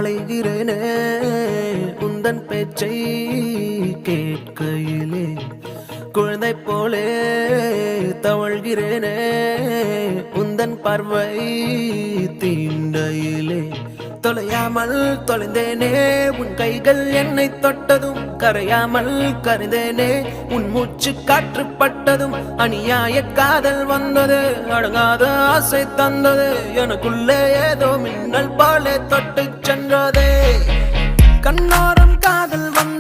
அலைகிறேனே உந்தன் பேச்சை கேட்கையிலே குழந்தை போலே தவழ்கிறேனே உந்தன் பார்வை தீண்டையிலே தொலையாமல் தொலைந்தேனே உன் கைகள் என்னை தொட்டதும் கரையாமல் கரைந்தேனே உன் மூச்சு காற்று பட்டதும் அநியாய காதல் வந்தது அடங்காத ஆசை தந்தது எனக்குள்ளே ஏதோ மின்னல் போலே தொட்டு சென்றதே கண்ணோரம் காதல் வந்த